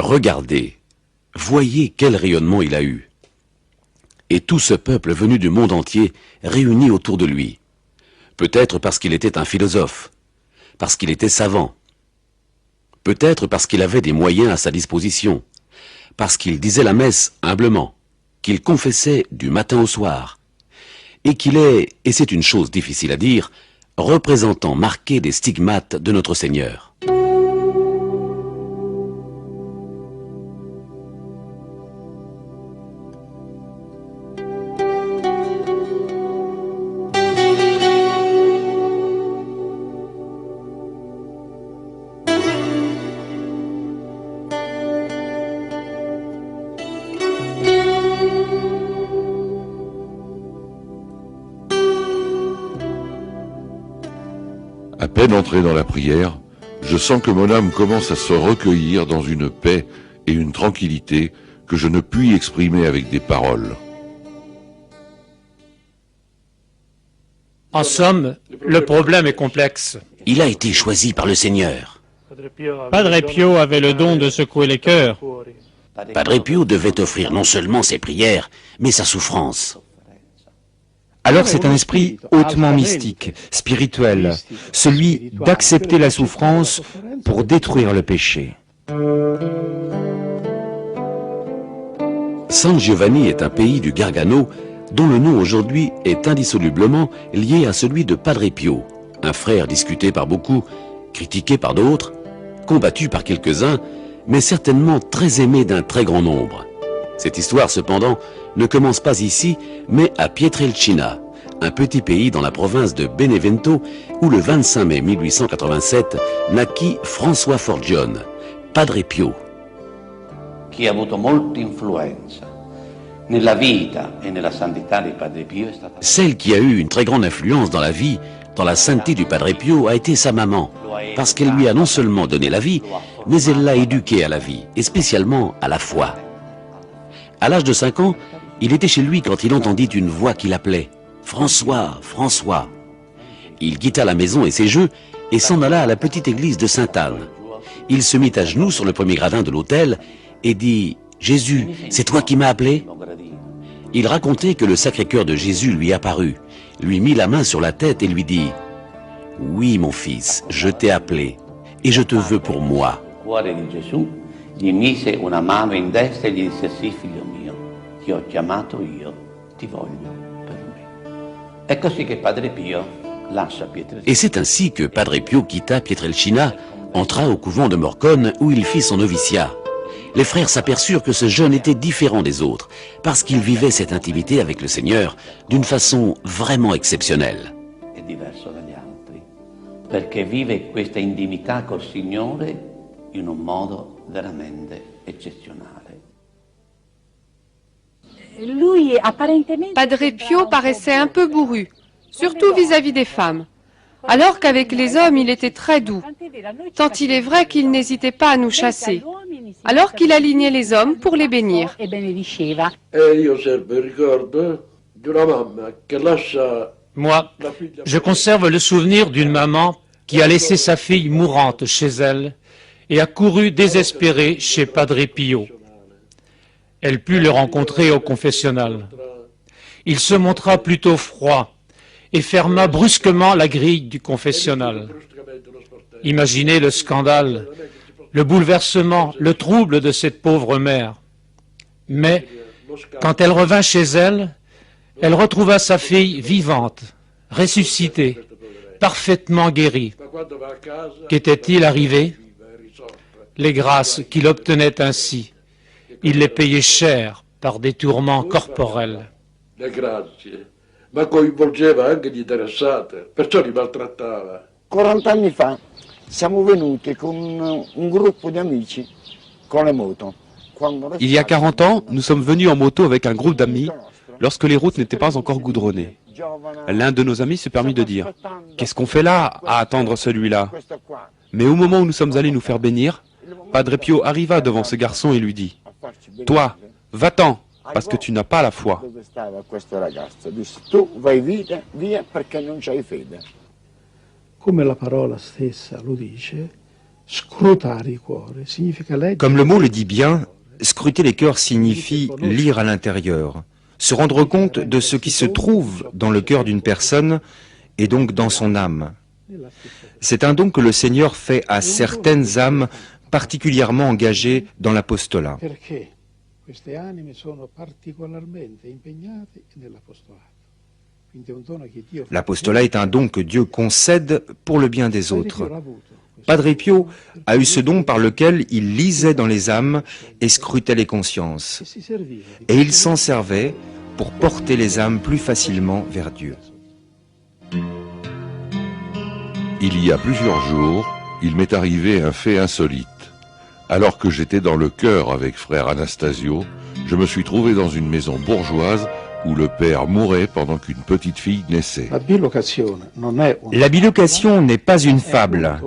Regardez, voyez quel rayonnement il a eu. Et tout ce peuple venu du monde entier réuni autour de lui. Peut-être parce qu'il était un philosophe, parce qu'il était savant, peut-être parce qu'il avait des moyens à sa disposition, parce qu'il disait la messe humblement, qu'il confessait du matin au soir, et qu'il est, et c'est une chose difficile à dire, représentant marqué des stigmates de notre Seigneur. À peine entré dans la prière, je sens que mon âme commence à se recueillir dans une paix et une tranquillité que je ne puis exprimer avec des paroles. En somme, le problème est complexe. Il a été choisi par le Seigneur. Padre Pio avait le don de secouer les cœurs. Padre Pio devait offrir non seulement ses prières, mais sa souffrance. Alors c'est un esprit hautement mystique, spirituel, celui d'accepter la souffrance pour détruire le péché. San Giovanni est un pays du Gargano dont le nom aujourd'hui est indissolublement lié à celui de Padre Pio, un frère discuté par beaucoup, critiqué par d'autres, combattu par quelques-uns, mais certainement très aimé d'un très grand nombre. Cette histoire, cependant, ne commence pas ici, mais à Pietrelcina, un petit pays dans la province de Benevento, où le 25 mai 1887 naquit François Forgione, Padre Pio. Chi ha avuto molta influenza nella vita e nella santità di Padre Pio è stata... Celle qui a eu une très grande influence dans la vie, dans la sainteté du Padre Pio, a été sa maman, parce qu'elle lui a non seulement donné la vie, mais elle l'a éduqué à la vie, et spécialement à la foi. À l'âge de 5 ans, il était chez lui quand il entendit une voix qui l'appelait « François, François ». Il quitta la maison et ses jeux et s'en alla à la petite église de Sainte-Anne. Il se mit à genoux sur le premier gradin de l'autel et dit « Jésus, c'est toi qui m'as appelé ?» Il racontait que le Sacré-Cœur de Jésus lui apparut, lui mit la main sur la tête et lui dit « Oui, mon fils, je t'ai appelé et je te veux pour moi. » Gli mise una mano in destra e gli disse: sì, figlio mio, ti ho chiamato io, ti voglio per me. È così che Padre Pio lascia Pietrelcina. Et c'est ainsi que Padre Pio quitta Pietrelcina, entra au couvent de Morcone où il fit son noviciat. Les frères s'aperçurent que ce jeune était différent des autres, parce qu'il vivait cette intimité avec le Seigneur d'une façon vraiment exceptionnelle. È diverso dagli altri, perché vive questa intimità col Signore in un modo veramente eccezionale. Padre Pio paraissait un peu bourru, surtout vis-à-vis des femmes, alors qu'avec les hommes il était très doux, tant il est vrai qu'il n'hésitait pas à nous chasser, alors qu'il alignait les hommes pour les bénir. Moi, je conserve le souvenir d'une maman qui a laissé sa fille mourante chez elle et a couru désespérée chez Padre Pio. Elle put le rencontrer au confessionnal. Il se montra plutôt froid et ferma brusquement la grille du confessionnal. Imaginez le scandale, le bouleversement, le trouble de cette pauvre mère. Mais, quand elle revint chez elle, elle retrouva sa fille vivante, ressuscitée, parfaitement guérie. Qu'était-il arrivé? Les grâces qu'il obtenait ainsi, il les payait cher par des tourments corporels. Le grazie, ma coinvolgeva anche gli interessati, perciò li maltrattava. 40 anni fa siamo venuti con un gruppo di amici con le moto. Il y a 40 ans, nous sommes venus en moto avec un groupe d'amis lorsque les routes n'étaient pas encore goudronnées. L'un de nos amis se permit de dire « Qu'est-ce qu'on fait là à attendre celui-là ?» Mais au moment où nous sommes allés nous faire bénir, Padre Pio arriva devant ce garçon et lui dit « Toi, va-t'en, parce que tu n'as pas la foi. » Come la parola stessa lo dice, Comme le mot le dit bien, scruter les cœurs signifie lire à l'intérieur, se rendre compte de ce qui se trouve dans le cœur d'une personne et donc dans son âme. C'est un don que le Seigneur fait à certaines âmes particulièrement engagées dans l'apostolat. L'apostolat est un don que Dieu concède pour le bien des autres. Padre Pio a eu ce don par lequel il lisait dans les âmes et scrutait les consciences. Et il s'en servait pour porter les âmes plus facilement vers Dieu. Il y a plusieurs jours, il m'est arrivé un fait insolite. Alors que j'étais dans le chœur avec frère Anastasio, je me suis trouvé dans une maison bourgeoise où le père mourait pendant qu'une petite fille naissait. La bilocation n'est pas une fable,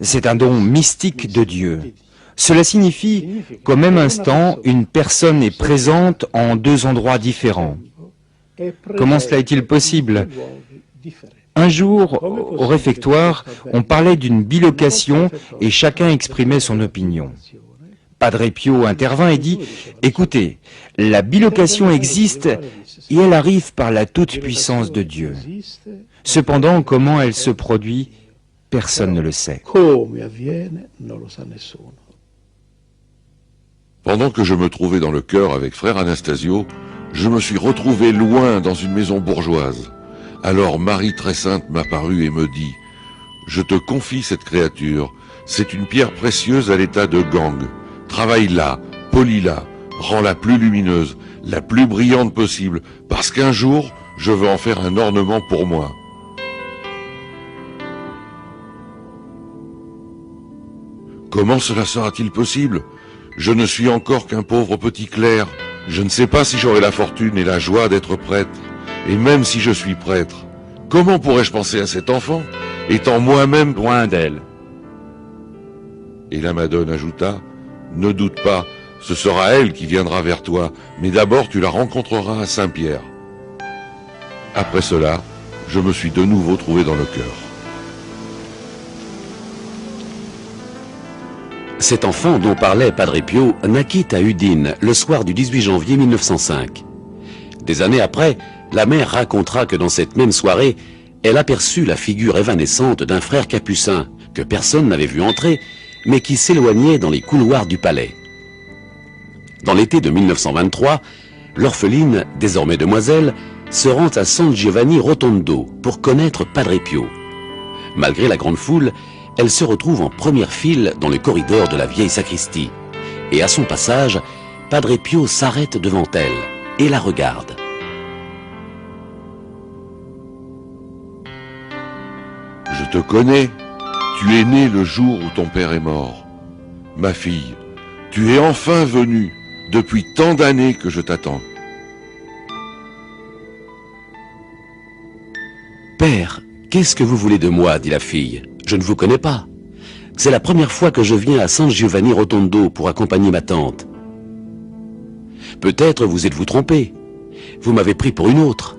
c'est un don mystique de Dieu. Cela signifie qu'au même instant, une personne est présente en deux endroits différents. Comment cela est-il possible ? Un jour, au réfectoire, on parlait d'une bilocation et chacun exprimait son opinion. Padre Pio intervint et dit « Écoutez, la bilocation existe et elle arrive par la toute-puissance de Dieu. Cependant, comment elle se produit, personne ne le sait. » Pendant que je me trouvais dans le chœur avec frère Anastasio, je me suis retrouvé loin dans une maison bourgeoise. Alors Marie très sainte m'apparut et me dit « Je te confie cette créature, c'est une pierre précieuse à l'état de gangue. Travaille-la, polis-la, rends-la plus lumineuse, la plus brillante possible, parce qu'un jour, je veux en faire un ornement pour moi. » Comment cela sera-t-il possible? Je ne suis encore qu'un pauvre petit clerc. Je ne sais pas si j'aurai la fortune et la joie d'être prêtre. Et même si je suis prêtre, comment pourrais-je penser à cet enfant, étant moi-même loin d'elle? Et la Madone ajouta, « Ne doute pas, ce sera elle qui viendra vers toi, mais d'abord tu la rencontreras à Saint-Pierre. » Après cela, je me suis de nouveau trouvé dans le chœur. Cet enfant dont parlait Padre Pio naquit à Udine le soir du 18 janvier 1905. Des années après, la mère racontera que dans cette même soirée, elle aperçut la figure évanescente d'un frère capucin que personne n'avait vu entrer, mais qui s'éloignait dans les couloirs du palais. Dans l'été de 1923, l'orpheline, désormais demoiselle, se rend à San Giovanni Rotondo pour connaître Padre Pio. Malgré la grande foule, elle se retrouve en première file dans le corridor de la vieille sacristie. Et à son passage, Padre Pio s'arrête devant elle et la regarde. Je te connais, tu es née le jour où ton père est mort. Ma fille, tu es enfin venue, depuis tant d'années que je t'attends. Père, qu'est-ce que vous voulez de moi, dit la fille. Je ne vous connais pas. C'est la première fois que je viens à San Giovanni Rotondo pour accompagner ma tante. Peut-être vous êtes-vous trompé. Vous m'avez pris pour une autre.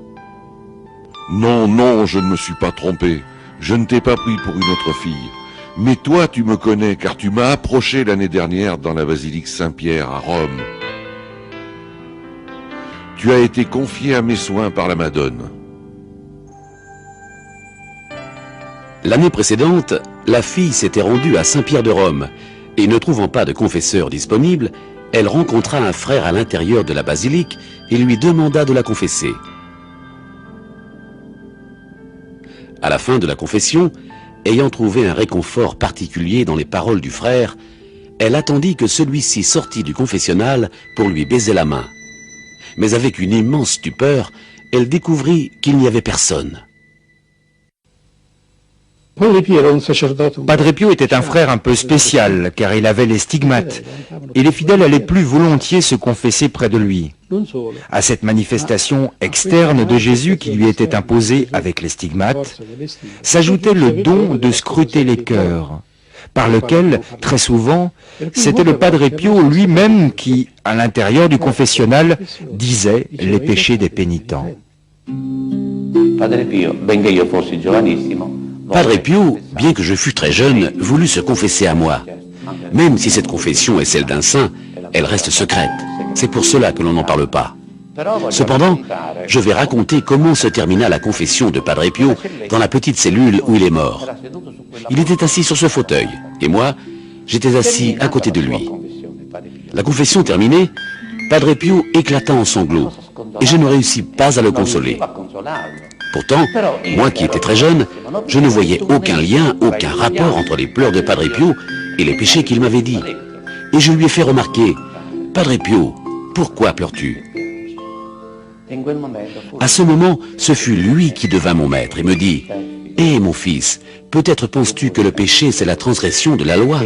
Non, non, je ne me suis pas trompé. Je ne t'ai pas pris pour une autre fille. Mais toi, tu me connais, car tu m'as approché l'année dernière dans la basilique Saint-Pierre à Rome. Tu as été confié à mes soins par la Madone. L'année précédente, la fille s'était rendue à Saint-Pierre de Rome et ne trouvant pas de confesseur disponible, elle rencontra un frère à l'intérieur de la basilique et lui demanda de la confesser. À la fin de la confession, ayant trouvé un réconfort particulier dans les paroles du frère, elle attendit que celui-ci sortît du confessionnal pour lui baiser la main. Mais avec une immense stupeur, elle découvrit qu'il n'y avait personne. Padre Pio était un frère un peu spécial, car il avait les stigmates, et les fidèles allaient plus volontiers se confesser près de lui. À cette manifestation externe de Jésus qui lui était imposée avec les stigmates, s'ajoutait le don de scruter les cœurs, par lequel, très souvent, c'était le Padre Pio lui-même qui, à l'intérieur du confessionnal, disait les péchés des pénitents. Padre Pio, benché io fossi giovanissimo, Padre Pio, bien que je fus très jeune, voulut se confesser à moi. Même si cette confession est celle d'un saint, elle reste secrète. C'est pour cela que l'on n'en parle pas. Cependant, je vais raconter comment se termina la confession de Padre Pio dans la petite cellule où il est mort. Il était assis sur ce fauteuil, et moi, j'étais assis à côté de lui. La confession terminée, Padre Pio éclata en sanglots, et je ne réussis pas à le consoler. Pourtant, moi qui étais très jeune, je ne voyais aucun lien, aucun rapport entre les pleurs de Padre Pio et les péchés qu'il m'avait dit. Et je lui ai fait remarquer, « Padre Pio, pourquoi pleures-tu » À ce moment, ce fut lui qui devint mon maître et me dit, « Hé mon fils, peut-être penses-tu que le péché c'est la transgression de la loi?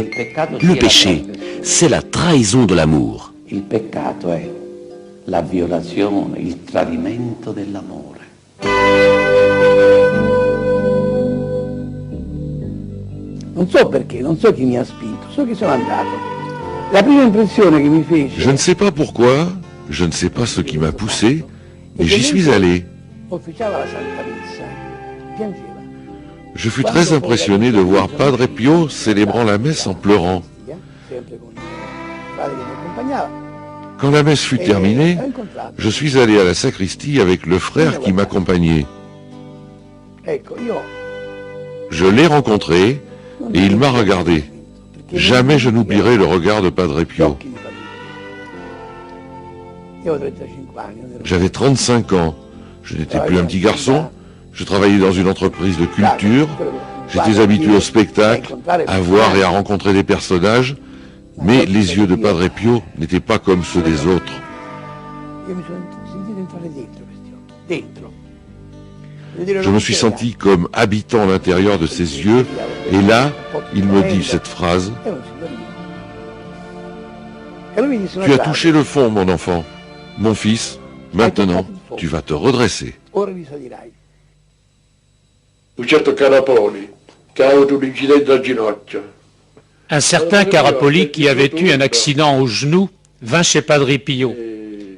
Le péché, c'est la trahison de l'amour. » Il peccato è la violazione, il tradimento dell'amore. Non so perché, non so chi mi ha spinto, so che sono andato. La prima impressione che mi fece... Je ne sais pas pourquoi, je ne sais pas ce qui m'a poussé, mais j'y suis allé. Officiava la Santa Messa, piangeva. Je fus très impressionné de voir Padre Pio célébrant la messe en pleurant. Sempre con il padre che mi accompagnava. Quand la messe fut terminée, je suis allé à la sacristie avec le frère qui m'accompagnait. Ecco, io Je l'ai rencontré et il m'a regardé. Jamais je n'oublierai le regard de Padre Pio. Io ho 35 anni, non ero- J'avais 35 ans. Je n'étais plus un petit garçon. Je travaillais dans une entreprise de culture. J'étais habitué au spectacle, à voir et à rencontrer des personnages. Mais les yeux de Padre Pio n'étaient pas comme ceux des autres. Io mi sono sentito entrare dentro questi occhi, dentro. Vedere Je me suis senti comme habitant l'intérieur de ses yeux. Et là, il me dit cette phrase. È un signore mio. E lui mi disse una Tu as frase, touché le fond, mon enfant. Mon fils, maintenant, tu vas te redresser. ora risalirai. Un certo Carapoli, che ha avuto un incidente al ginocchio. Un certain Carapoli qui avait eu un accident au genou vint chez Padre Pio.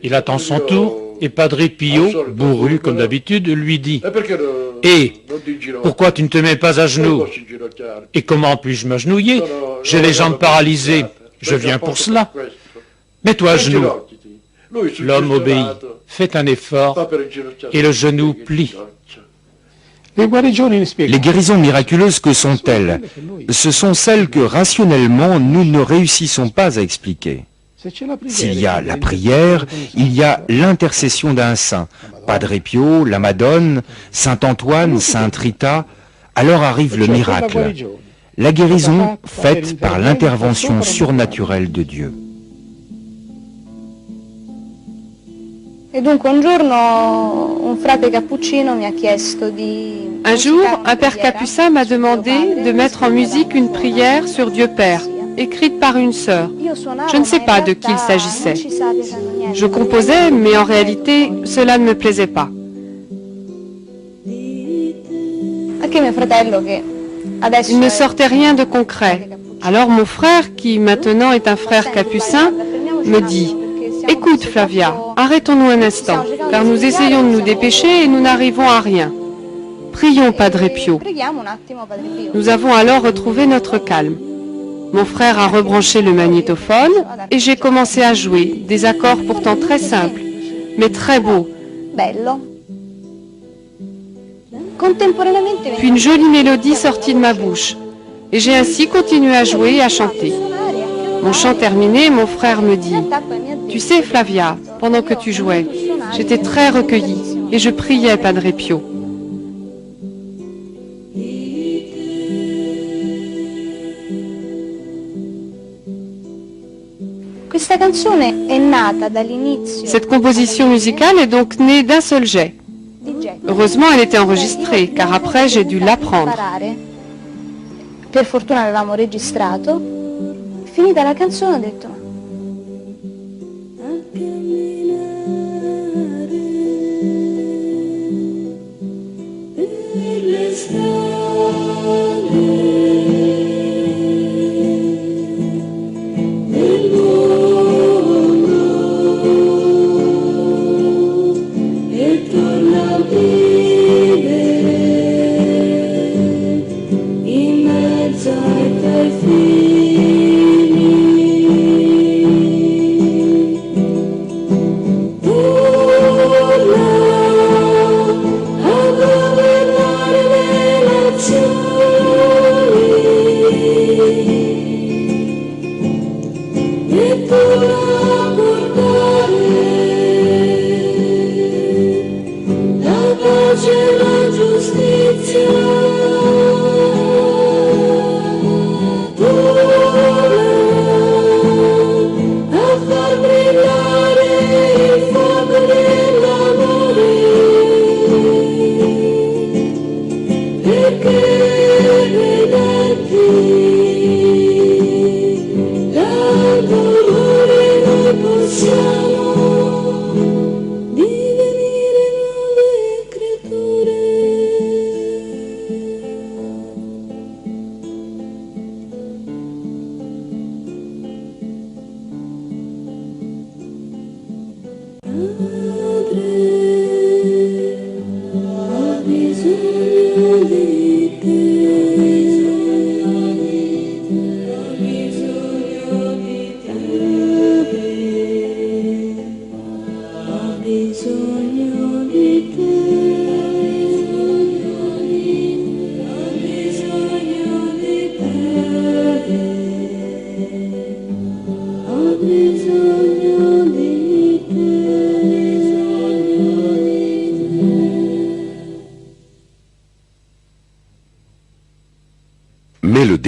Il attend son tour et Padre Pio, bourru comme d'habitude, lui dit E perché « Hé, non ti ginocchio? pourquoi tu ne te mets pas à genoux? Posso inginocchiare? Et comment puis-je m'agenouiller? J'ai les jambes paralysées. Je viens pour cela. Mets-toi à genoux. » L'homme obéit, fait un effort et le genou plie. Le guarigioni Les inspiegabili. guérisons miraculeuses, que sont-elles? Ce sont celles que rationnellement nous ne réussissons pas à expliquer. Se c'è la preghiera, S'il y a la prière, il y a l'intercession d'un saint, Padre Pio, la Madone, Saint Antoine, Sainte Rita, alors arrive le miracle, la guérison faite par l'intervention surnaturelle de Dieu. E dunque un giorno un frate cappuccino mi ha chiesto di... Un jour, un père capucin m'a demandé de mettre en musique une prière sur Dieu Père, écrite par une sœur. Je ne sais pas de qui il s'agissait. Je composais, mais en réalité, cela ne me plaisait pas. Anche mio fratello che adesso Il ne sortait rien de concret. Alors mon frère, qui maintenant est un frère capucin, me dit « Écoute Flavia, arrêtons-nous un instant, car nous essayons de nous dépêcher et nous n'arrivons à rien. Prions Padre Pio. » Preghiamo un attimo Padre Pio. Nous avons alors retrouvé notre calme. Mon frère a rebranché le magnétophone et j'ai commencé à jouer des accords pourtant très simples, mais très beaux. Bello. Contemporaneamente Puis une jolie mélodie sortit de ma bouche et j'ai ainsi continué à jouer et à chanter. Mon chant terminé, mon frère me dit « Tu sais Flavia, pendant que tu jouais, j'étais très recueillie et je priais Padre Pio. » Questa canzone è nata dall'inizio Cette composition musicale est donc née d'un seul jet. di Jack. Heureusement, elle était enregistrée, car après, j'ai dû l'apprendre. Imparare. Per fortuna avevamo registrato. Finita la canzone ho detto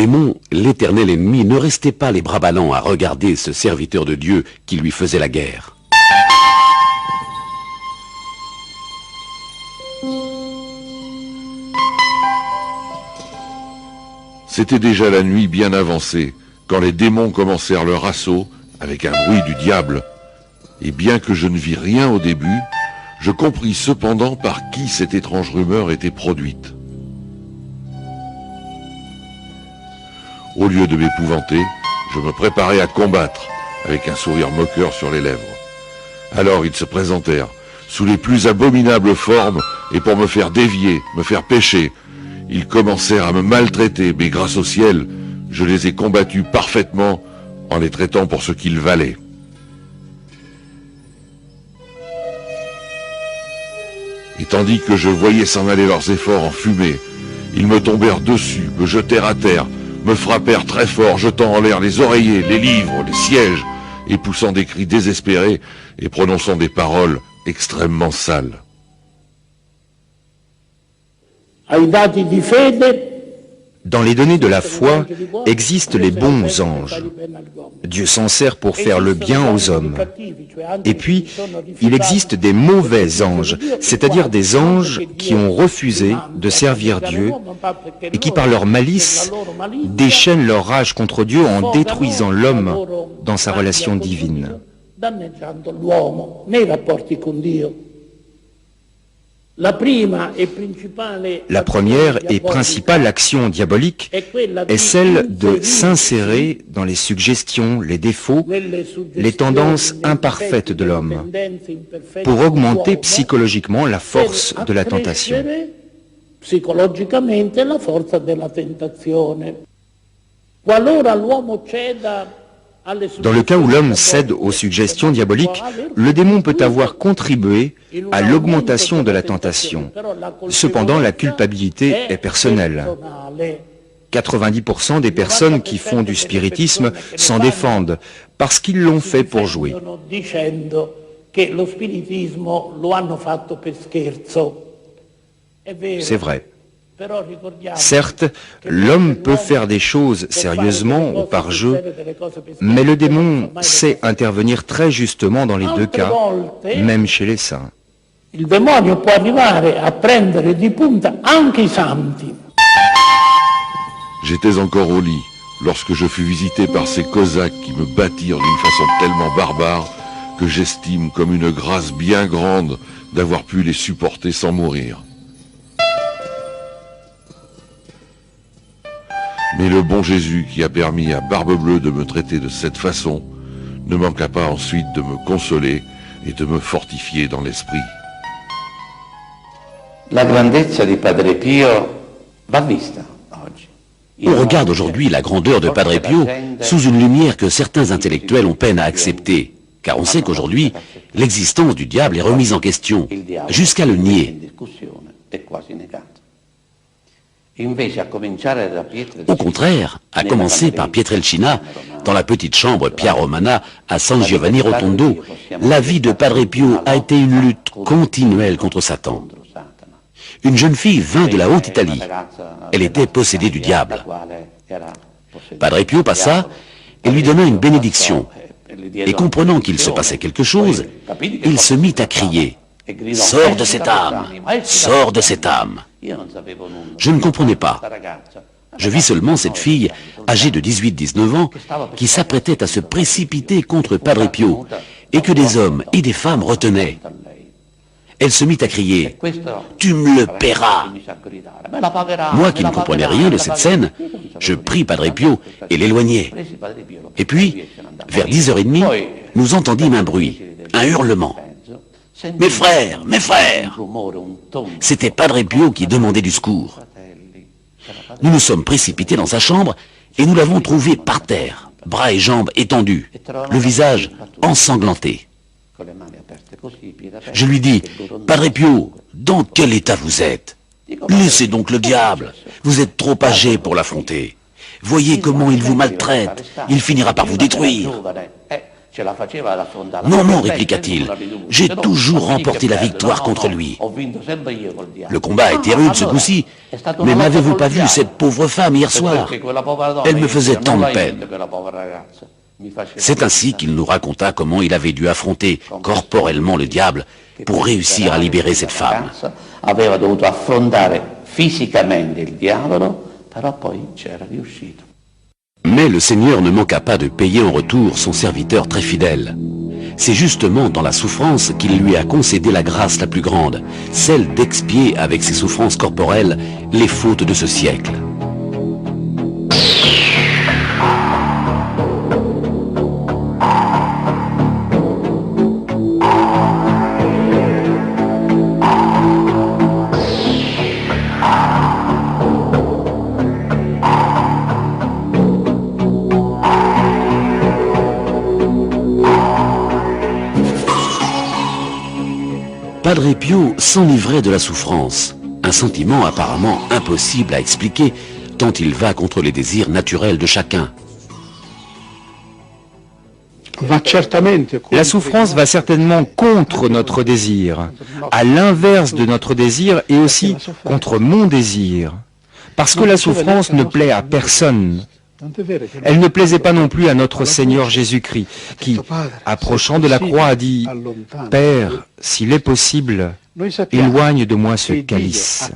démon, l'éternel ennemi, ne restait pas les bras ballants à regarder ce serviteur de Dieu qui lui faisait la guerre. C'était déjà la nuit bien avancée, quand les démons commencèrent leur assaut, avec un bruit du diable. Et bien que je ne vis rien au début, je compris cependant par qui cette étrange rumeur était produite. Au lieu de m'épouvanter, je me préparais à combattre, avec un sourire moqueur sur les lèvres. Alors ils se présentèrent, sous les plus abominables formes, et pour me faire dévier, me faire pécher, ils commencèrent à me maltraiter, mais grâce au ciel, je les ai combattus parfaitement en les traitant pour ce qu'ils valaient. Et tandis que je voyais s'en aller leurs efforts en fumée, ils me tombèrent dessus, me jetèrent à terre, me frappèrent très fort, jetant en l'air les oreillers, les livres, les sièges, et poussant des cris désespérés et prononçant des paroles extrêmement sales. Dans les données de la foi existent les bons anges. Dieu s'en sert pour faire le bien aux hommes. Et puis, il existe des mauvais anges, c'est-à-dire des anges qui ont refusé de servir Dieu et qui, par leur malice, déchaînent leur rage contre Dieu en détruisant l'homme dans sa relation divine. La première et principale action diabolique est celle de s'insérer dans les suggestions, les défauts, les tendances imparfaites de l'homme, pour augmenter psychologiquement la force de la tentation. Dans le cas où l'homme cède aux suggestions diaboliques, le démon peut avoir contribué à l'augmentation de la tentation. Cependant, la culpabilité est personnelle. 90% des personnes qui font du spiritisme s'en défendent parce qu'ils l'ont fait pour jouer. C'est vrai. Certes, l'homme peut faire des choses sérieusement ou par jeu, mais le démon sait intervenir très justement dans les deux cas, même chez les saints. Il demonio può arrivare a prendere di punta anche i santi. J'étais encore au lit lorsque je fus visité par ces cosaques qui me battirent d'une façon tellement barbare que j'estime comme une grâce bien grande d'avoir pu les supporter sans mourir. Mais le bon Jésus qui a permis à Barbe-Bleue de me traiter de cette façon ne manqua pas ensuite de me consoler et de me fortifier dans l'esprit. La grandezza di Padre Pio va vista oggi. On regarde aujourd'hui la grandeur de Padre Pio sous une lumière que certains intellectuels ont peine à accepter, car on sait qu'aujourd'hui, l'existence du diable est remise en question, jusqu'à le nier. Au contraire, à commencer par Pietrelcina, dans la petite chambre Pia Romana à San Giovanni Rotondo, la vie de Padre Pio a été une lutte continuelle contre Satan. Une jeune fille vint de la Haute-Italie. Elle était possédée du diable. Padre Pio passa et lui donna une bénédiction. Et comprenant qu'il se passait quelque chose, il se mit à crier « Sors de cette âme! Sors de cette âme !» Je ne comprenais pas. Je vis seulement cette fille, âgée de 18-19 ans, qui s'apprêtait à se précipiter contre Padre Pio, et que des hommes et des femmes retenaient. Elle se mit à crier « Tu me le paieras !» Moi qui ne comprenais rien de cette scène, je pris Padre Pio et l'éloignai. Et puis, vers 10h30, nous entendîmes un bruit, un hurlement. « Mes frères, mes frères !» C'était Padre Pio qui demandait du secours. Nous nous sommes précipités dans sa chambre et nous l'avons trouvé par terre, bras et jambes étendus, le visage ensanglanté. Je lui dis « Padre Pio, dans quel état vous êtes? Laissez donc le diable, vous êtes trop âgé pour l'affronter. Voyez comment il vous maltraite, il finira par vous détruire. » Non, non, répliqua-t-il, j'ai toujours remporté la victoire contre lui. Le combat a été rude ce coup-ci, mais m'avez-vous pas vu cette pauvre femme hier soir? Elle me faisait tant de peine. C'est ainsi qu'il nous raconta comment il avait dû affronter corporellement le diable pour réussir à libérer cette femme. Aveva dovuto affrontare fisicamente il diavolo, però poi c'era riuscito. Mais le Seigneur ne manqua pas de payer en retour son serviteur très fidèle. C'est justement dans la souffrance qu'il lui a concédé la grâce la plus grande, celle d'expier avec ses souffrances corporelles les fautes de ce siècle. Padre Pio s'enivrait de la souffrance, un sentiment apparemment impossible à expliquer tant il va contre les désirs naturels de chacun. La souffrance va certainement contre notre désir, à l'inverse de notre désir et aussi contre mon désir, parce que la souffrance ne plaît à personne. Elle ne plaisait pas non plus à notre Seigneur Jésus-Christ, qui, approchant de la croix, a dit « Père, s'il est possible, éloigne de moi ce calice. »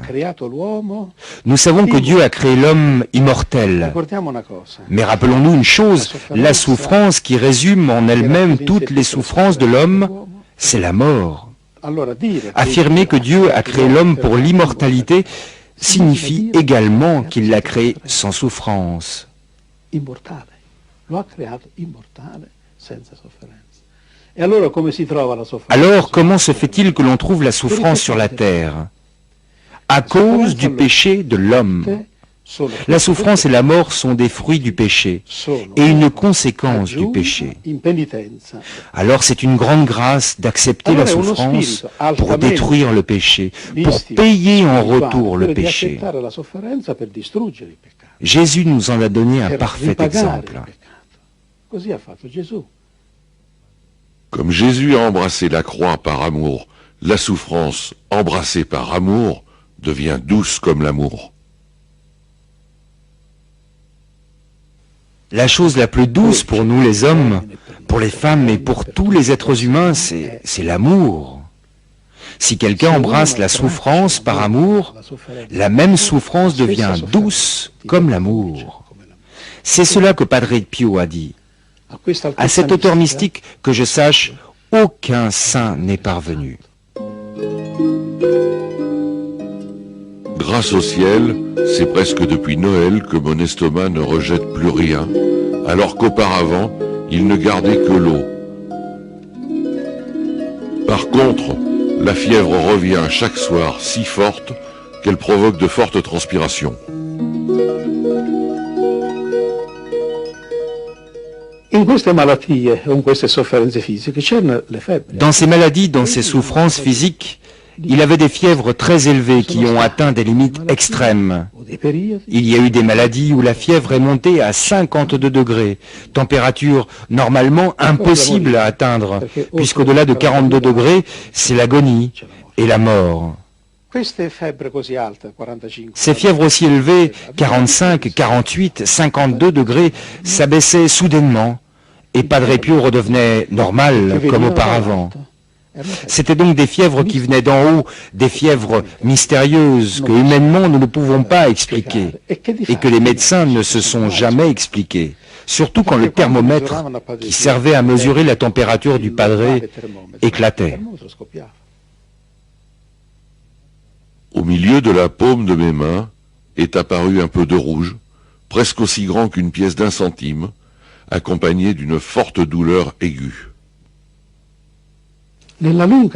Nous savons que Dieu a créé l'homme immortel. Mais rappelons-nous une chose, la souffrance qui résume en elle-même toutes les souffrances de l'homme, c'est la mort. Affirmer que Dieu a créé l'homme pour l'immortalité signifie également qu'il l'a créé sans souffrance. Alors, comment se fait-il que l'on trouve la souffrance sur la terre? À cause du péché de l'homme. La souffrance et la mort sont des fruits du péché et une conséquence du péché. Alors c'est une grande grâce d'accepter la souffrance pour détruire le péché, pour payer en retour le péché. Jésus nous en a donné un parfait exemple. Comme Jésus a embrassé la croix par amour, la souffrance embrassée par amour devient douce comme l'amour. La chose la plus douce pour nous les hommes, pour les femmes et pour tous les êtres humains, c'est l'amour. Si quelqu'un embrasse la souffrance par amour, la même souffrance devient douce comme l'amour. C'est cela que Padre Pio a dit. À cet auteur mystique, que je sache, aucun saint n'est parvenu. Grâce au ciel, c'est presque depuis Noël que mon estomac ne rejette plus rien, alors qu'auparavant, il ne gardait que l'eau. Par contre, la fièvre revient chaque soir si forte qu'elle provoque de fortes transpirations. Dans ces maladies, dans ces souffrances physiques, il avait des fièvres très élevées qui ont atteint des limites extrêmes. Il y a eu des maladies où la fièvre est montée à 52 degrés, température normalement impossible à atteindre, puisqu'au-delà de 42 degrés, c'est l'agonie et la mort. Ces fièvres aussi élevées, 45, 48, 52 degrés, s'abaissaient soudainement, et Padre Pio redevenait normal comme auparavant. C'était donc des fièvres qui venaient d'en haut, des fièvres mystérieuses que humainement nous ne pouvons pas expliquer et que les médecins ne se sont jamais expliquées, surtout quand le thermomètre qui servait à mesurer la température du padre éclatait. Au milieu de la paume de mes mains est apparu un peu de rouge, presque aussi grand qu'une pièce d'1 centime, accompagné d'une forte douleur aiguë. Dans la longue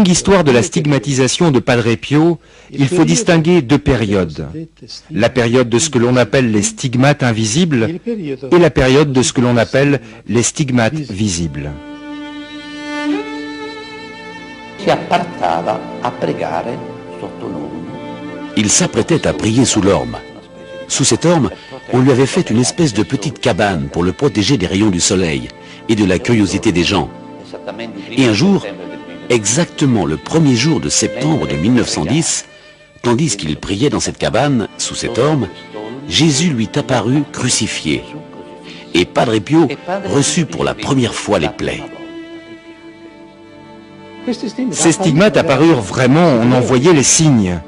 histoire de la stigmatisation de Padre Pio, il faut distinguer deux périodes. La période de ce que l'on appelle les stigmates invisibles et la période de ce que l'on appelle les stigmates visibles. Il s'apprêtait à prier sous l'orme. Sous cet orme, on lui avait fait une espèce de petite cabane pour le protéger des rayons du soleil et de la curiosité des gens. Et un jour, exactement le 1er jour de septembre de 1910, tandis qu'il priait dans cette cabane, sous cet orme, Jésus lui est apparu crucifié. Et Padre Pio reçut pour la première fois les plaies. Ces stigmates apparurent vraiment, on en voyait les signes.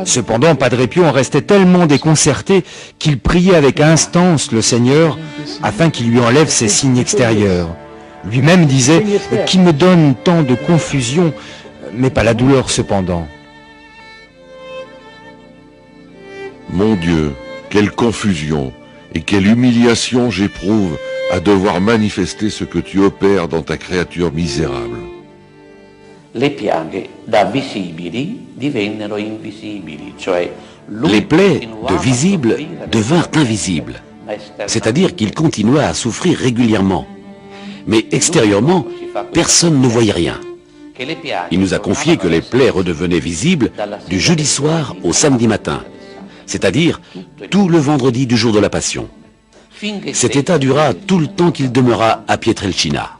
Cependant, Padre Pio en restait tellement déconcerté qu'il priait avec instance le Seigneur afin qu'il lui enlève ces signes extérieurs. Lui-même disait « Qui me donne tant de confusion, mais pas la douleur cependant. » Mon Dieu, quelle confusion et quelle humiliation j'éprouve à devoir manifester ce que tu opères dans ta créature misérable. Les piaghe da visibili divennero invisibili, cioè les plaies de visibles devinrent invisibles, c'est-à-dire qu'il continua à souffrir régulièrement. Mais extérieurement, personne ne voyait rien. Il nous a confié que les plaies redevenaient visibles du jeudi soir au samedi matin, c'est-à-dire tout le vendredi du jour de la Passion. Cet état dura tout le temps qu'il demeura à Pietrelcina.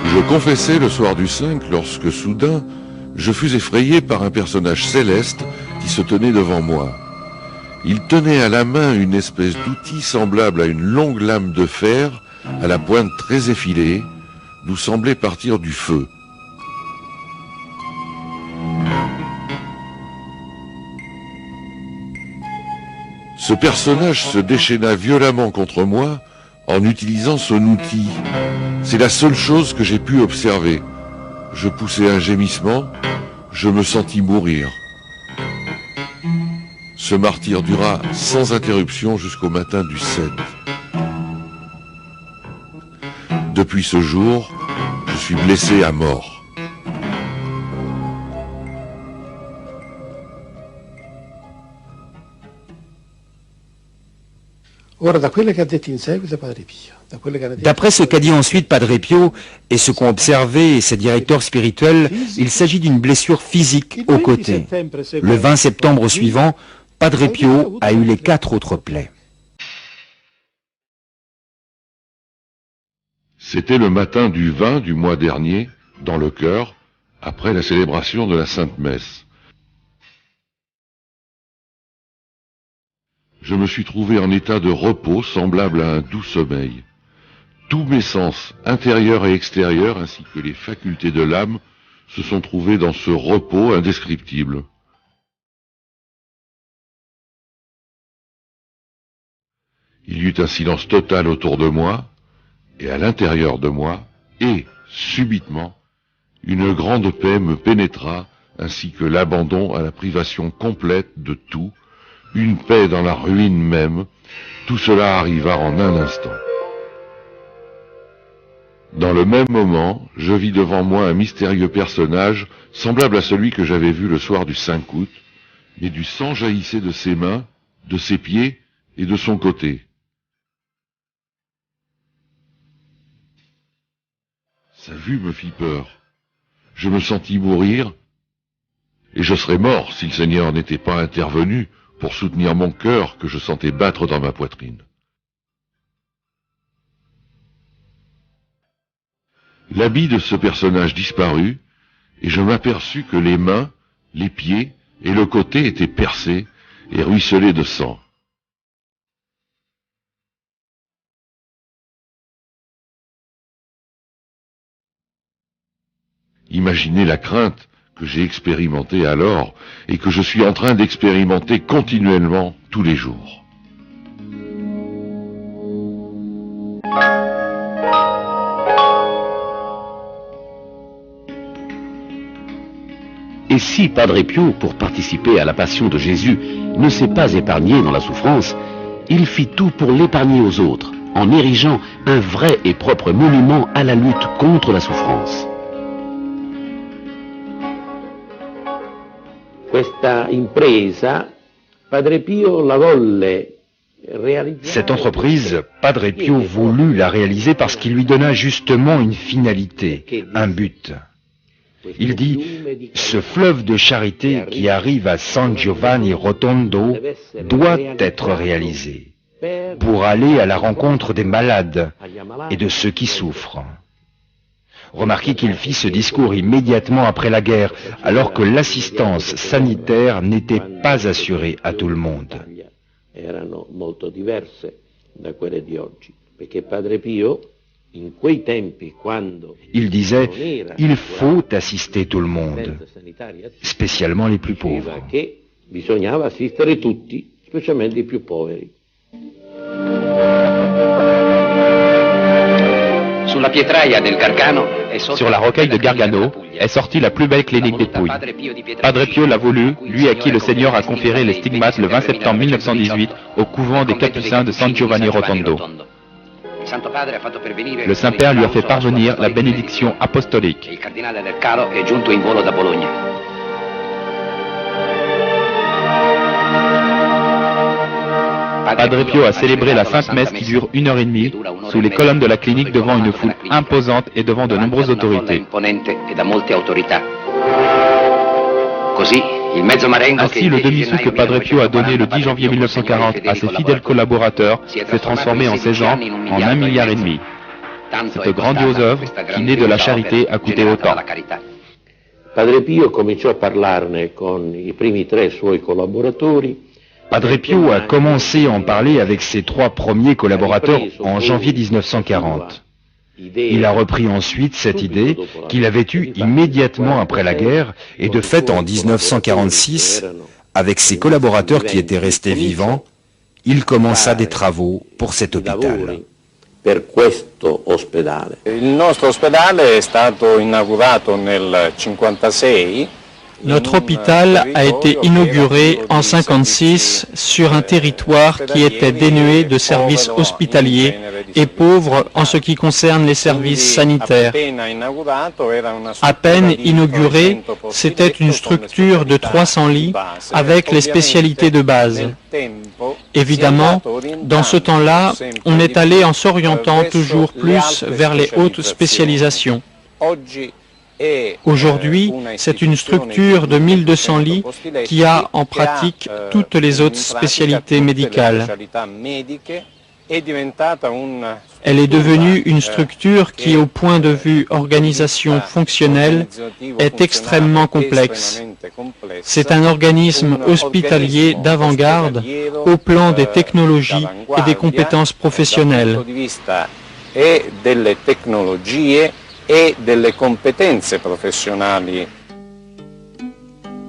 Je confessais le soir du 5 lorsque soudain, je fus effrayé par un personnage céleste qui se tenait devant moi. Il tenait à la main une espèce d'outil semblable à une longue lame de fer, à la pointe très effilée, d'où semblait partir du feu. Ce personnage se déchaîna violemment contre moi en utilisant son outil. C'est la seule chose que j'ai pu observer. Je poussai un gémissement, je me sentis mourir. Ce martyre dura sans interruption jusqu'au matin du 7. Depuis ce jour, je suis blessé à mort. D'après ce qu'a dit ensuite Padre Pio et ce qu'ont observé ses directeurs spirituels, il s'agit d'une blessure physique au côté. Le 20 septembre suivant, Padre Pio a eu les 4 autres plaies. C'était le matin du 20 du mois dernier, dans le chœur, après la célébration de la Sainte Messe. Je me suis trouvé en état de repos semblable à un doux sommeil. Tous mes sens, intérieurs et extérieurs, ainsi que les facultés de l'âme, se sont trouvés dans ce repos indescriptible. Il y eut un silence total autour de moi, et à l'intérieur de moi, et, subitement, une grande paix me pénétra, ainsi que l'abandon à la privation complète de tout, une paix dans la ruine même, tout cela arriva en un instant. Dans le même moment, je vis devant moi un mystérieux personnage, semblable à celui que j'avais vu le soir du 5 août, mais du sang jaillissait de ses mains, de ses pieds et de son côté. Sa vue me fit peur. Je me sentis mourir, et je serais mort si le Seigneur n'était pas intervenu pour soutenir mon cœur que je sentais battre dans ma poitrine. L'habit de ce personnage disparut, et je m'aperçus que les mains, les pieds et le côté étaient percés et ruisselaient de sang. Imaginez la crainte que j'ai expérimentée alors et que je suis en train d'expérimenter continuellement tous les jours. Et si Padre Pio, pour participer à la passion de Jésus, ne s'est pas épargné dans la souffrance, il fit tout pour l'épargner aux autres, en érigeant un vrai et propre monument à la lutte contre la souffrance. Cette entreprise, Padre Pio voulut la réaliser parce qu'il lui donna justement une finalité, un but. Il dit « Ce fleuve de charité qui arrive à San Giovanni Rotondo doit être réalisé pour aller à la rencontre des malades et de ceux qui souffrent. » Remarquez qu'il fit ce discours immédiatement après la guerre, alors que l'assistance sanitaire n'était pas assurée à tout le monde. Il disait, il faut assister tout le monde, spécialement les plus pauvres. Sur la rocaille de Gargano est sortie la plus belle clinique des Pouilles. Padre Pio l'a voulu, lui à qui le Seigneur a conféré les stigmates le 20 septembre 1918 au couvent des Capucins de San Giovanni Rotondo. Le Saint-Père lui a fait parvenir la bénédiction apostolique. Padre Pio a célébré la Sainte Messe qui dure 1h30 sous les colonnes de la clinique devant une foule imposante et devant de nombreuses autorités. Ainsi, le demi-sou que Padre Pio a donné le 10 janvier 1940 à ses fidèles collaborateurs s'est transformé en 16 ans en 1,5 milliard. Cette grandiose œuvre, qui naît de la charité, a coûté autant. Padre Pio cominciò a parlarne con i primi 3 suoi collaboratori. Padre Pio a commencé à en parler avec ses 3 premiers collaborateurs en janvier 1940. Il a repris ensuite cette idée qu'il avait eue immédiatement après la guerre et de fait en 1946, avec ses collaborateurs qui étaient restés vivants, il commença des travaux pour cet hôpital. Il nostro ospedale è stato inaugurato nel 1956. Notre hôpital a été inauguré en 1956 sur un territoire qui était dénué de services hospitaliers et pauvre en ce qui concerne les services sanitaires. À peine inauguré, c'était une structure de 300 lits avec les spécialités de base. Évidemment, dans ce temps-là, on est allé en s'orientant toujours plus vers les hautes spécialisations. Aujourd'hui, c'est une structure de 1200 lits qui a en pratique toutes les autres spécialités médicales. Elle est devenue une structure qui, au point de vue organisation fonctionnelle, est extrêmement complexe. C'est un organisme hospitalier d'avant-garde au plan des technologies et des compétences professionnelles. Et delle competenze professionali.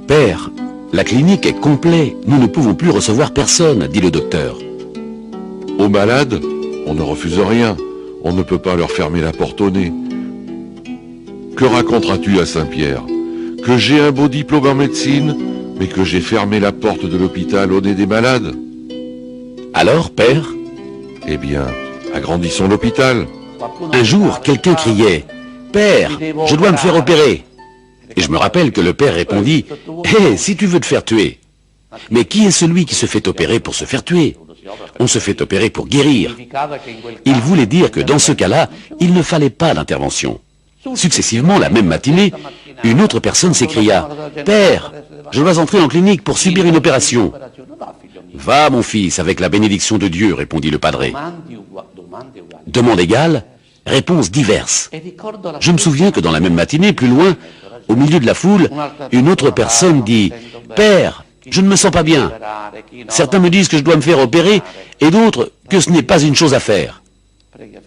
Père, la clinique est complète. Nous ne pouvons plus recevoir personne, dit le docteur. Aux malades, on ne refuse rien. On ne peut pas leur fermer la porte au nez. Que raconteras-tu à Saint-Pierre? Que j'ai un beau diplôme en médecine, mais que j'ai fermé la porte de l'hôpital au nez des malades? Alors, père? Eh bien, agrandissons l'hôpital. Un jour, quelqu'un criait « Père, je dois me faire opérer !» Et je me rappelle que le père répondit « Hé, si tu veux te faire tuer !» Mais qui est celui qui se fait opérer pour se faire tuer? On se fait opérer pour guérir. Il voulait dire que dans ce cas-là, il ne fallait pas d'intervention. Successivement, la même matinée, une autre personne s'écria « Père, je dois entrer en clinique pour subir une opération. »« Va, mon fils, avec la bénédiction de Dieu, répondit le padré. Demande égale, réponses diverses. Je me souviens que dans la même matinée, plus loin, au milieu de la foule, une autre personne dit « Père, je ne me sens pas bien. Certains me disent que je dois me faire opérer et d'autres que ce n'est pas une chose à faire. »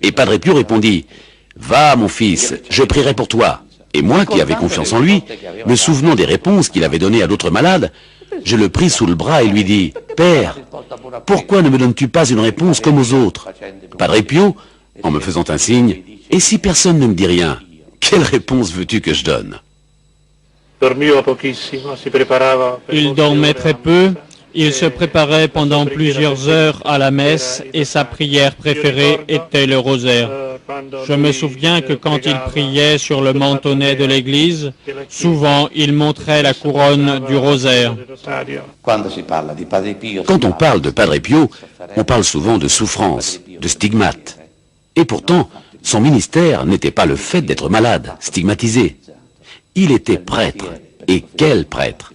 Et Padre Pio répondit « Va, mon fils, je prierai pour toi. » Et moi, qui avais confiance en lui, me souvenant des réponses qu'il avait données à d'autres malades, je le pris sous le bras et lui dis « Père, pourquoi ne me donnes-tu pas une réponse comme aux autres ?» Padre Pio, en me faisant un signe, « Et si personne ne me dit rien, quelle réponse veux-tu que je donne ?» Il dormait très peu, il se préparait pendant plusieurs heures à la messe et sa prière préférée était le rosaire. Je me souviens que quand il priait sur le mantonnet de l'église, souvent il montrait la couronne du rosaire. Quand on parle de Padre Pio, on parle souvent de souffrance, de stigmate. Et pourtant, son ministère n'était pas le fait d'être malade, stigmatisé. Il était prêtre. Et quel prêtre!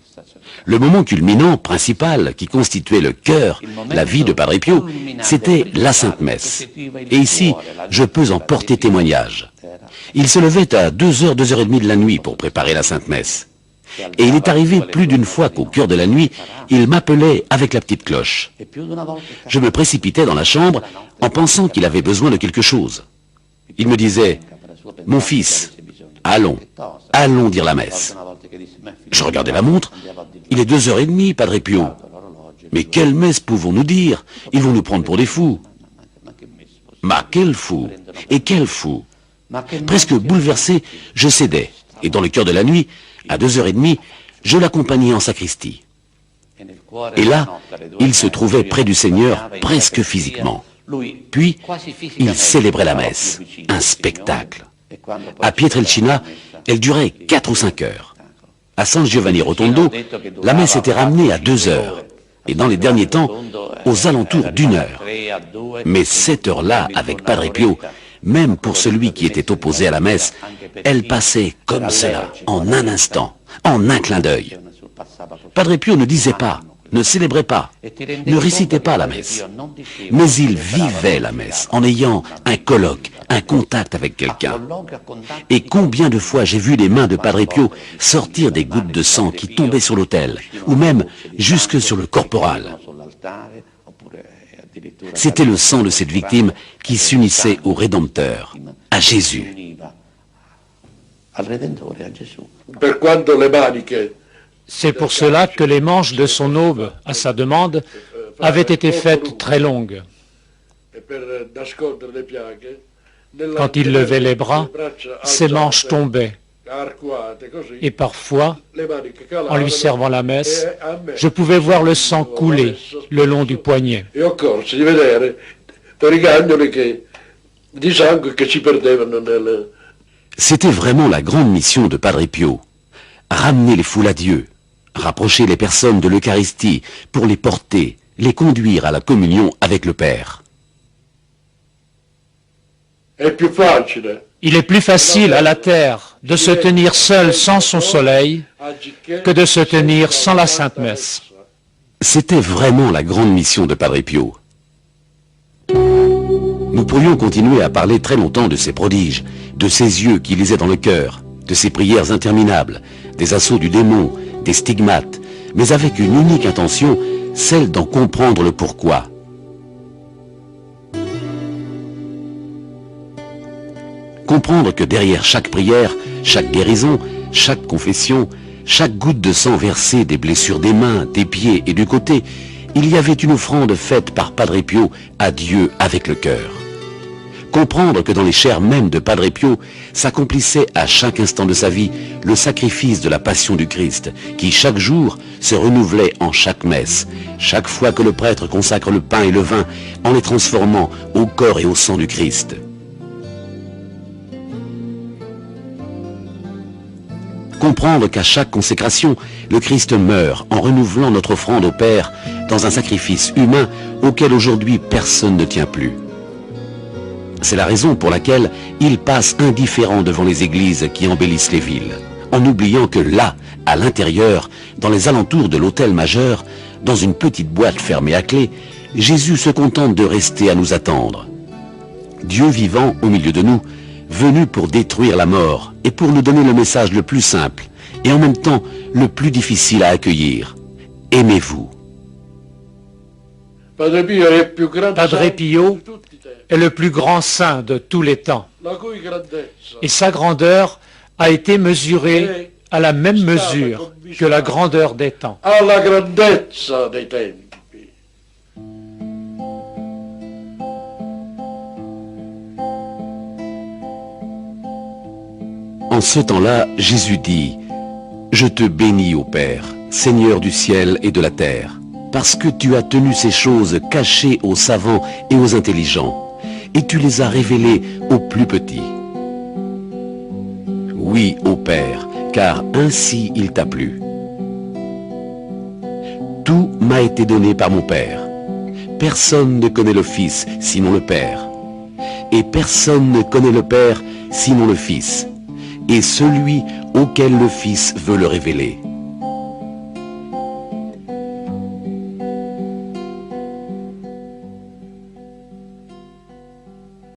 Le moment culminant, principal, qui constituait le cœur, la vie de Padre Pio, c'était la Sainte Messe. Et ici, je peux en porter témoignage. Il se levait à 2h, 2h30 de la nuit pour préparer la Sainte Messe. Et il est arrivé plus d'une fois qu'au cœur de la nuit, il m'appelait avec la petite cloche. Je me précipitais dans la chambre en pensant qu'il avait besoin de quelque chose. Il me disait, « Mon fils, allons dire la messe. » Je regardais la montre. Il est 2h30, Padre Pio. Mais quelle messe pouvons-nous dire? Ils vont nous prendre pour des fous. Ma, quel fou! Et quel fou! Presque bouleversé, je cédais. Et dans le cœur de la nuit, à 2h30, je l'accompagnais en sacristie. Et là, il se trouvait près du Seigneur, presque physiquement. Puis, il célébrait la messe. Un spectacle. À Pietrelcina, elle durait 4 ou 5 heures. À San Giovanni Rotondo, la messe était ramenée à 2 heures. Et dans les derniers temps, aux alentours d'1 heure. Mais cette heure-là, avec Padre Pio, même pour celui qui était opposé à la messe, elle passait comme cela, en un instant, en un clin d'œil. Padre Pio ne disait pas, ne célébrait pas, ne récitait pas la messe, mais il vivait la messe en ayant un colloque, un contact avec quelqu'un. Et combien de fois j'ai vu les mains de Padre Pio sortir des gouttes de sang qui tombaient sur l'autel, ou même jusque sur le corporal. C'était le sang de cette victime qui s'unissait au Rédempteur, à Jésus. C'est pour cela que les manches de son aube, à sa demande, avaient été faites très longues. Quand il levait les bras, ses manches tombaient. Et parfois, en lui servant la messe, je pouvais voir le sang couler le long du poignet. C'était vraiment la grande mission de Padre Pio. Ramener les foules à Dieu, rapprocher les personnes de l'Eucharistie pour les porter, les conduire à la communion avec le Père. Il est plus facile à la terre de se tenir seul sans son soleil que de se tenir sans la Sainte Messe. C'était vraiment la grande mission de Padre Pio. Nous pourrions continuer à parler très longtemps de ses prodiges, de ses yeux qui lisaient dans le cœur, de ses prières interminables, des assauts du démon, des stigmates, mais avec une unique intention, celle d'en comprendre le pourquoi. Comprendre que derrière chaque prière, chaque guérison, chaque confession, chaque goutte de sang versée des blessures des mains, des pieds et du côté, il y avait une offrande faite par Padre Pio à Dieu avec le cœur. Comprendre que dans les chairs mêmes de Padre Pio s'accomplissait à chaque instant de sa vie le sacrifice de la passion du Christ, qui chaque jour se renouvelait en chaque messe, chaque fois que le prêtre consacre le pain et le vin en les transformant au corps et au sang du Christ. Comprendre qu'à chaque consécration, le Christ meurt en renouvelant notre offrande au Père dans un sacrifice humain auquel aujourd'hui personne ne tient plus. C'est la raison pour laquelle il passe indifférent devant les églises qui embellissent les villes, en oubliant que là, à l'intérieur, dans les alentours de l'autel majeur, dans une petite boîte fermée à clé, Jésus se contente de rester à nous attendre. Dieu vivant au milieu de nous, venu pour détruire la mort et pour nous donner le message le plus simple et en même temps le plus difficile à accueillir. Aimez-vous. Padre Pio est le plus grand saint de tous les temps. Et sa grandeur a été mesurée à la même mesure que la grandeur des temps. En ce temps-là, Jésus dit, « Je te bénis, ô Père, Seigneur du ciel et de la terre, parce que tu as tenu ces choses cachées aux savants et aux intelligents, et tu les as révélées aux plus petits. Oui, ô Père, car ainsi il t'a plu. Tout m'a été donné par mon Père. Personne ne connaît le Fils sinon le Père, et personne ne connaît le Père sinon le Fils, et celui auquel le Fils veut le révéler.